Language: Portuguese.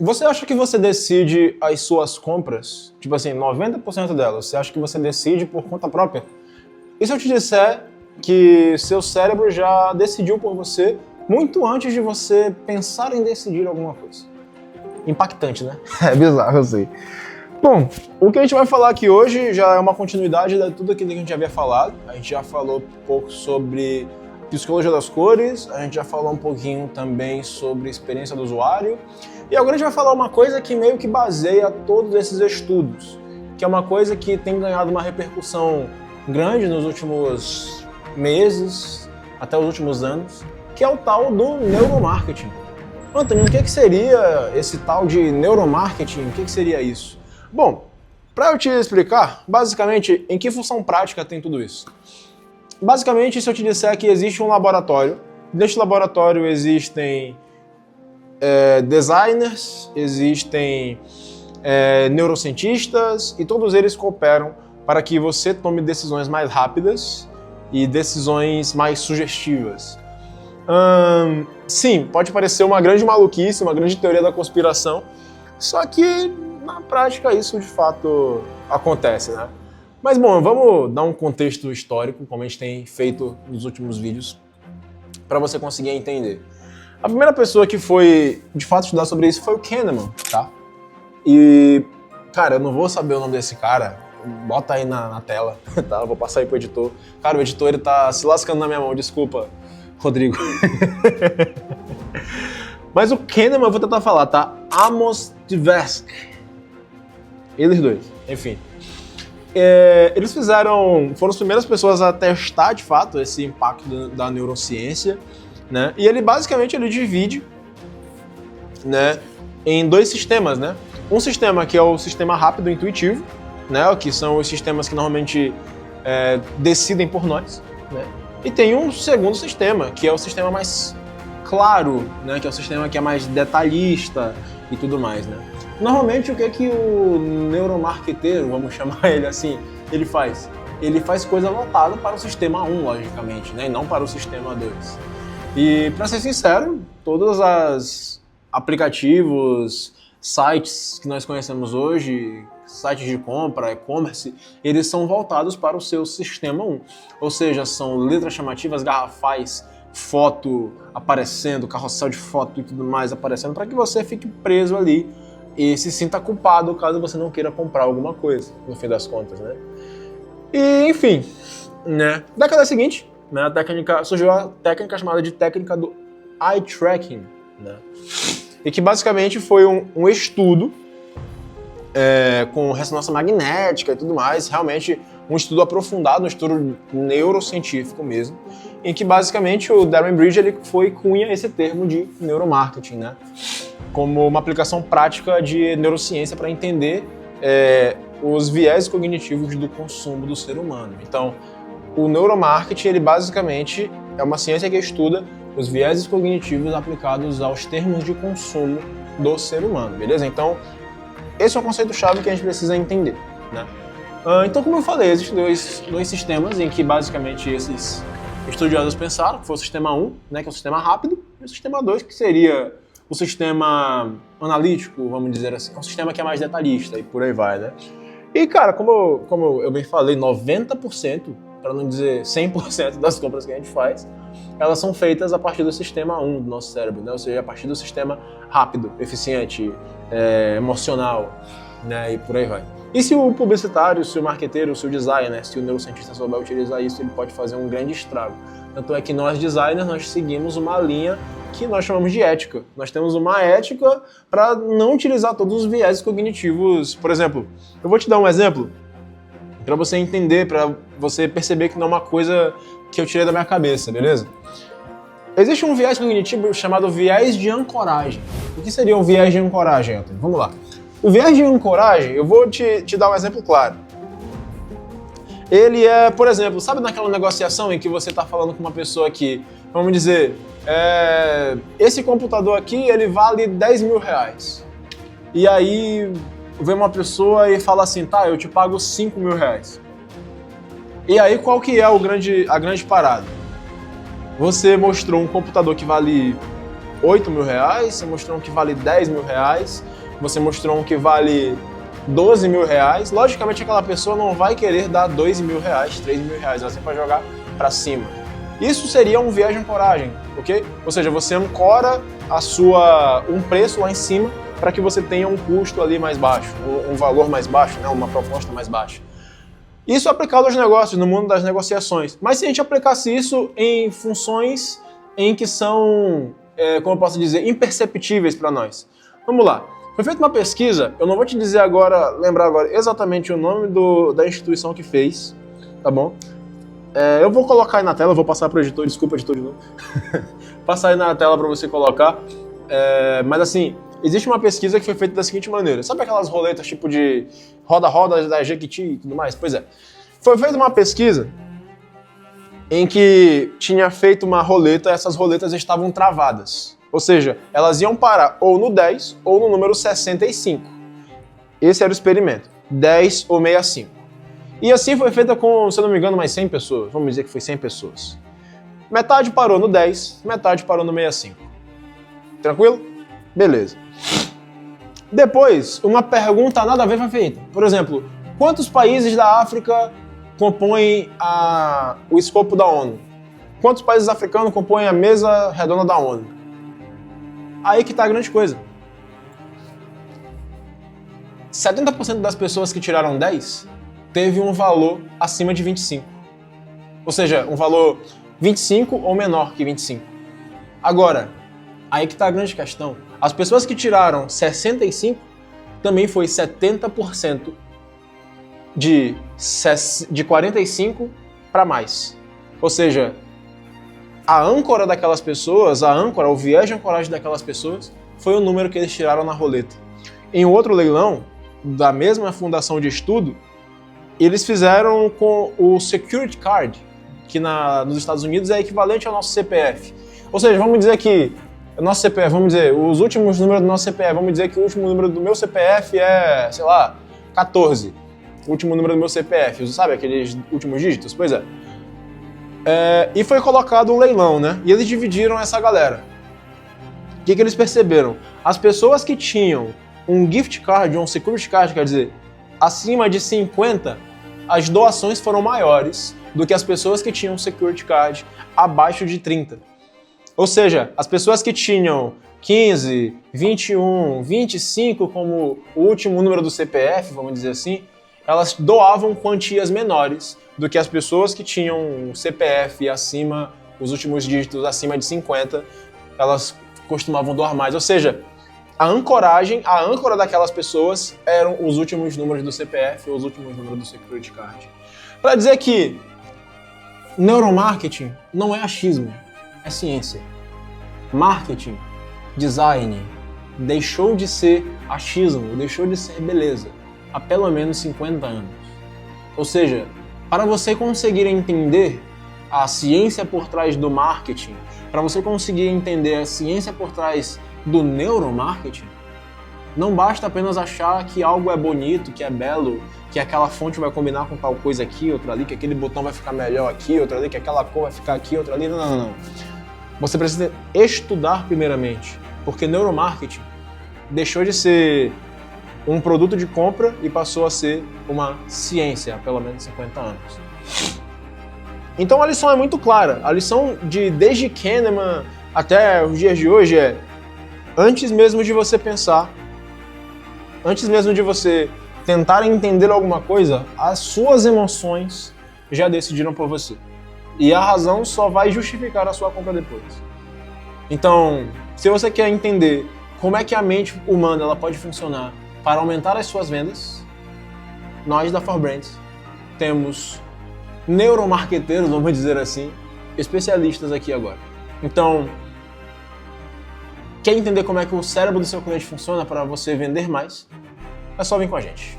Você acha que você decide as suas compras? Tipo assim, 90% delas, você acha que você decide por conta própria? E se eu te disser que seu cérebro já decidiu por você muito antes de você pensar em decidir alguma coisa? Impactante, né? É bizarro, eu sei. Bom, o que a gente vai falar aqui hoje já é uma continuidade de tudo aquilo que a gente já havia falado. A gente já falou um pouco sobre psicologia das cores, a gente já falou um pouquinho também sobre experiência do usuário. E agora a gente vai falar uma coisa que meio que baseia todos esses estudos, que é uma coisa que tem ganhado uma repercussão grande nos últimos meses, até os últimos anos, que é o tal do neuromarketing. Antônio, o que seria esse tal de neuromarketing? O que seria isso? Bom, para eu te explicar, basicamente, em que função prática tem tudo isso? Basicamente, se eu te disser que existe um laboratório, neste laboratório existem designers, existem neurocientistas e todos eles cooperam para que você tome decisões mais rápidas e decisões mais sugestivas. Sim, pode parecer uma grande maluquice, uma grande teoria da conspiração, só que na prática isso de fato acontece, né? Mas bom, vamos dar um contexto histórico, como a gente tem feito nos últimos vídeos, para você conseguir entender. A primeira pessoa que foi de fato estudar sobre isso foi o Kahneman, tá? E, cara, eu não vou saber o nome desse cara, bota aí na tela, tá? Eu vou passar aí pro editor. Cara, o editor ele tá se lascando na minha mão, desculpa, Rodrigo. Mas o Kahneman eu vou tentar falar, tá? Amos Tversky. Eles dois, enfim. Eles foram as primeiras pessoas a testar de fato esse impacto da neurociência, né? E ele basicamente divide, né, em dois sistemas, né? Um sistema que é o sistema rápido intuitivo, né, que são os sistemas que normalmente decidem por nós, né? E tem um segundo sistema, que é o sistema mais claro, né, que é o sistema que é mais detalhista e tudo mais, né? Normalmente, o que o neuromarqueteiro, vamos chamar ele assim, ele faz? Ele faz coisa voltada para o sistema 1, logicamente, né, e não para o sistema 2. E, para ser sincero, todos os aplicativos, sites que nós conhecemos hoje, sites de compra, e-commerce, eles são voltados para o seu sistema 1. Ou seja, são letras chamativas, garrafais, foto aparecendo, carrossel de foto e tudo mais aparecendo, para que você fique preso ali e se sinta culpado caso você não queira comprar alguma coisa, no fim das contas, né? E, enfim, né? Década seguinte, né, surgiu a técnica chamada de técnica do eye tracking, né? E que basicamente foi um estudo com ressonância magnética e tudo mais, realmente um estudo aprofundado, um estudo neurocientífico mesmo, em que basicamente o Darren Bridge ele cunha esse termo de neuromarketing, né? Como uma aplicação prática de neurociência para entender os viés cognitivos do consumo do ser humano. Então, o neuromarketing, ele basicamente é uma ciência que estuda os viéses cognitivos aplicados aos termos de consumo do ser humano, beleza? Então, esse é o conceito-chave que a gente precisa entender, né? Então, como eu falei, existem dois sistemas em que basicamente esses estudiosos pensaram, que foi o sistema 1, né, que é o sistema rápido, e o sistema 2, que seria o sistema analítico, vamos dizer assim, é um sistema que é mais detalhista e por aí vai, né? E, cara, como eu bem falei, 90%, para não dizer 100% das compras que a gente faz, elas são feitas a partir do sistema 1 do nosso cérebro, né? Ou seja, a partir do sistema rápido, eficiente, emocional, né? E por aí vai. E se o publicitário, se o marqueteiro, se o designer, se o neurocientista souber utilizar isso, ele pode fazer um grande estrago. Tanto é que nós, designers, nós seguimos uma linha que nós chamamos de ética. Nós temos uma ética para não utilizar todos os viéses cognitivos. Por exemplo, eu vou te dar um exemplo para você entender, para você perceber que não é uma coisa que eu tirei da minha cabeça, beleza? Existe um viés cognitivo chamado viés de ancoragem. O que seria um viés de ancoragem, Antônio? Vamos lá. O viés de ancoragem, eu vou te dar um exemplo claro. Ele é, por exemplo, sabe naquela negociação em que você está falando com uma pessoa que, vamos dizer, esse computador aqui, ele vale 10 mil reais. E aí vem uma pessoa e fala assim, tá, eu te pago 5 mil reais. E aí qual que é a grande parada? Você mostrou um computador que vale 8 mil reais, você mostrou um que vale 10 mil reais, você mostrou um que vale 12 mil reais, logicamente aquela pessoa não vai querer dar 2 mil reais, 3 mil reais, ela sempre vai jogar para cima. Isso seria um viés de ancoragem, ok? Ou seja, você ancora um preço lá em cima para que você tenha um custo ali mais baixo, um valor mais baixo, né? Uma proposta mais baixa. Isso é aplicado aos negócios, no mundo das negociações. Mas se a gente aplicasse isso em funções em que são, como eu posso dizer, imperceptíveis para nós. Vamos lá. Foi feita uma pesquisa, eu não vou te dizer agora, lembrar agora exatamente o nome da instituição que fez, tá bom? Eu vou colocar aí na tela, vou passar para o editor, desculpa editor de novo. Passar aí na tela para você colocar. Mas assim, existe uma pesquisa que foi feita da seguinte maneira. Sabe aquelas roletas tipo de roda-roda da Jequiti e tudo mais? Pois é. Foi feita uma pesquisa em que tinha feito uma roleta e essas roletas estavam travadas. Ou seja, elas iam parar ou no 10 ou no número 65. Esse era o experimento. 10 ou 65. E assim foi feita com, se eu não me engano, mais 100 pessoas. Vamos dizer que foi 100 pessoas. Metade parou no 10, metade parou no 65. Tranquilo? Beleza. Depois, uma pergunta nada a ver foi feita. Por exemplo, quantos países da África compõem o escopo da ONU? Quantos países africanos compõem a mesa redonda da ONU? Aí que tá a grande coisa. 70% das pessoas que tiraram 10 teve um valor acima de 25. Ou seja, um valor 25 ou menor que 25. Agora, aí que tá a grande questão. As pessoas que tiraram 65 também foi 70% de 45 para mais. Ou seja, a âncora daquelas pessoas, o viés de ancoragem daquelas pessoas, foi o número que eles tiraram na roleta. Em outro leilão, da mesma fundação de estudo, eles fizeram com o Security Card, que nos Estados Unidos é equivalente ao nosso CPF. Ou seja, vamos dizer que o nosso CPF, vamos dizer, os últimos números do nosso CPF, vamos dizer que o último número do meu CPF é, sei lá, 14. O último número do meu CPF, sabe aqueles últimos dígitos? Pois é. E foi colocado um leilão, né? E eles dividiram essa galera. O que eles perceberam? As pessoas que tinham um gift card, um security card, quer dizer, acima de 50, as doações foram maiores do que as pessoas que tinham um security card abaixo de 30. Ou seja, as pessoas que tinham 15, 21, 25 como o último número do CPF, vamos dizer assim, elas doavam quantias menores do que as pessoas que tinham um CPF acima, os últimos dígitos acima de 50, elas costumavam doar mais. Ou seja, a âncora daquelas pessoas eram os últimos números do CPF ou os últimos números do Security Card. Para dizer que neuromarketing não é achismo, é ciência. Marketing, design, deixou de ser achismo, deixou de ser beleza há pelo menos 50 anos. Ou seja, para você conseguir entender a ciência por trás do marketing, para você conseguir entender a ciência por trás do neuromarketing, não basta apenas achar que algo é bonito, que é belo, que aquela fonte vai combinar com tal coisa aqui, outra ali, que aquele botão vai ficar melhor aqui, outra ali, que aquela cor vai ficar aqui, outra ali. Não. Você precisa estudar primeiramente, porque neuromarketing deixou de ser um produto de compra e passou a ser uma ciência há pelo menos 50 anos. Então a lição é muito clara. A lição desde Kahneman até os dias de hoje é: antes mesmo de você pensar, antes mesmo de você tentar entender alguma coisa, as suas emoções já decidiram por você. E a razão só vai justificar a sua compra depois. Então, se você quer entender como é que a mente humana ela pode funcionar para aumentar as suas vendas, nós da 4Brands temos neuromarqueteiros, vamos dizer assim, especialistas aqui agora. Então, quer entender como é que o cérebro do seu cliente funciona para você vender mais? É só vir com a gente.